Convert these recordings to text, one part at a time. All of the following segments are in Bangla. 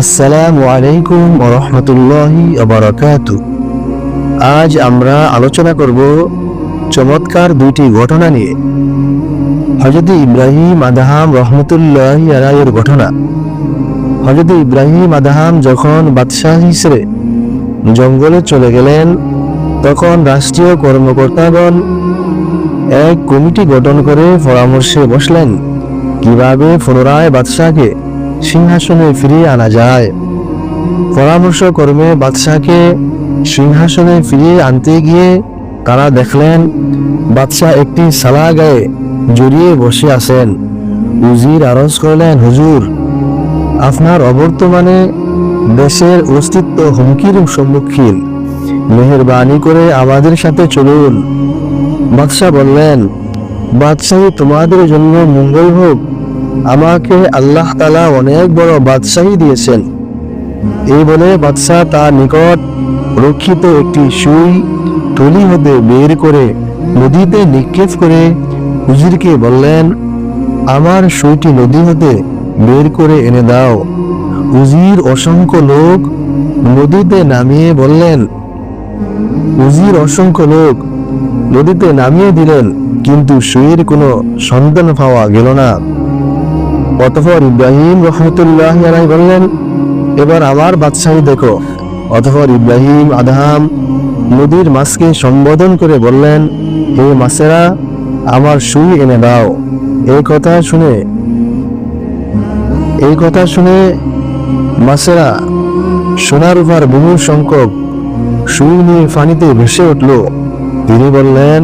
আসসালামু আলাইকুম ওয়া রাহমাতুল্লাহি ওয়া বারাকাতুহু। আজ আমরা আলোচনা করব চমৎকার দুইটি ঘটনা নিয়ে। হযরত ইব্রাহিম আদহাম রহমতুল্লাহি আলাইহির ঘটনা। হযরত ইব্রাহিম আদহাম যখন বাদশাহ হিসেবে জঙ্গলে চলে গেলেন, তখন রাষ্ট্রীয় কর্মকর্তাগণ এক কমিটি গঠন করে পরামর্শে বসলেন কিভাবে পুনরায় বাদশাহকে সিংহাসনে ফিরিয়ে আনা যায়। পরামর্শ কর্মে বাদশাহকে সিংহাসনে ফিরিয়ে আনতে গিয়ে তারা দেখলেন বাদশাহ একটি সালা গায়ে জড়িয়ে বসে আছেন। উজির আরজ করলেন, হুজুর, আপনার অবর্তমানে দেশের অস্তিত্ব হুমকির সম্মুখীন, মেহেরবানি করে আমাদের সাথে চলুন। বাদশাহ বললেন, বাদশাহী তোমাদের জন্য মঙ্গল হোক। আমাকে আল্লাহ তাআলা অনেক বড় বাদশাহী দিয়েছেন। এই বলে বাদশাহ তার নিকট রক্ষিত একটি সুই থলি হতে বের করে নদীতে নিক্ষেপ করে উজিরকে বললেন, আমার সুইটি নদী হতে বের করে এনে দাও। উজির অসংখ্য লোক নদীতে নামিয়ে দিলেন, কিন্তু সুইয়ের কোনো সন্ধান পাওয়া গেল না। অতঃপর ইব্রাহিম রহমতুল্লাহ আলাইহি বললেন, এবার আমার বাদশাহী দেখো। অতঃপর ইব্রাহিম আদহাম নদীর মাছকে সম্বোধন করে বললেন, হে মাছেরা, আমার সুই এনে দাও। এই কথা শুনে মাছেরা সোনার উপর বহু সংখ্যক সুই নিয়ে পানিতে ভেসে উঠল। তিনি বললেন,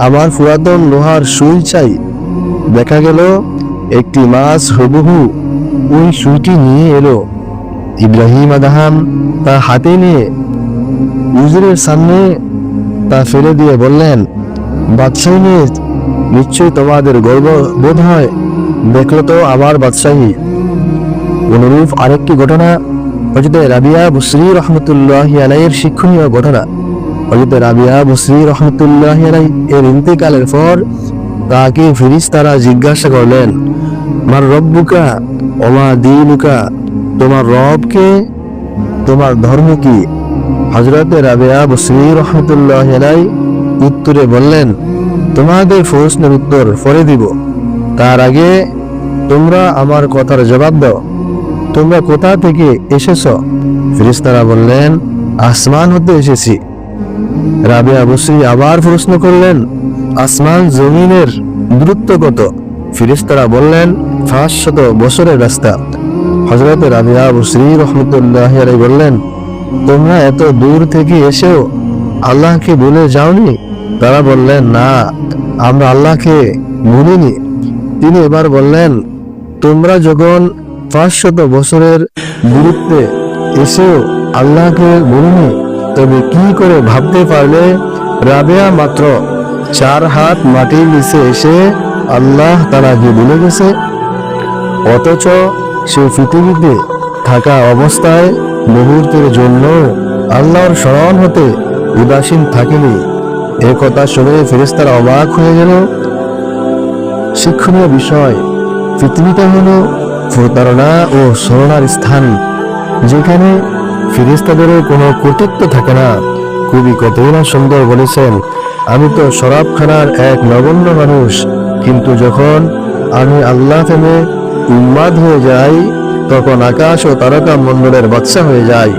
আমার পুরাতন লোহার সুই চাই। দেখা গেল একটি মাছ হুবহু ওই সুইটি নিয়ে এলো। ইব্রাহিম আদহাম তা হাতে নিয়ে উজিরের সামনে তা ফেলে দিয়ে বললেন, বাদশাহী নিয়ে নিশ্চয়ই তোমাদের গর্ব বোধ হয়। দেখলো তো আমার বাদশাহী। অনুরূপ আরেকটি ঘটনা হযরত রাবিয়া বসরি রহমতুল্লাহি আলাইহির শিক্ষণীয় ঘটনা। হযরত রাবিয়া বসরি রহমতুল্লাহি আলাইহি এর ইন্তেকালের পর তাকে ফেরেশতারা জিজ্ঞাসা করলেন, মার রব্বুকা ওমা দীনুকা, তোমার রবকে, তোমার ধর্ম কি? হযরত রাবিয়া বসরি রহমতুল্লাহি আলাইহি উত্তরে বললেন, তোমাদের প্রশ্নের উত্তর পরে দিব, তার আগে তোমরা আমার কথার জবাব দাও। তোমরা কোথা থেকে এসেছো? ফেরেশতারা বললেন, আসমান হতে এসেছি। রাবিয়া বসরি আবার প্রশ্ন করলেন, আসমান জমিনের দূরত্ব কত? ফেরেশতারা বললেন, 500 বছরের রাস্তা। হযরত রাবিয়া বসরি রহমতুল্লাহি আলাইহি বললেন, তোমরা এত দূর থেকে এসেও আল্লাহকে ভুলে যাওনি? তারা বললেন, না, আমরা আল্লাহকে ভুলিনি। তিনি এবার বললেন, তোমরা যখন 500 বছরের দূরত্বে এসেও আল্লাহকে ভুলিনি, তবে কি করে ভাবতে পারলে রাবিয়া মাত্র 4 হাত মাটির নিচে এসে আল্লাহ তাআলাকে ভুলে গেছে? অথচ সে পৃথিবীতে থাকা অবস্থায় মুহূর্তের জন্য আল্লাহর স্মরণ হতে উদাসীন থাকেনি। এ কথা শুনে ফেরেশতারা অবাক হয়ে গেল। শিক্ষণীয় বিষয়, পৃথিবীটা হলো প্রতারণা ও ছলনার স্থান, যেখানে ফেরেশতাদের কোনো কর্তৃত্ব থাকে না। কবি কতই না সুন্দর বলেছেন, আমি তো শরাবখানার এক নগণ্য মানুষ, কিন্তু যখন আমি আল্লাহ প্রেমে উন্মাদ হয়ে যাই, তখন আকাশ ও তারকা মণ্ডলের বাদশা হয়ে যাই।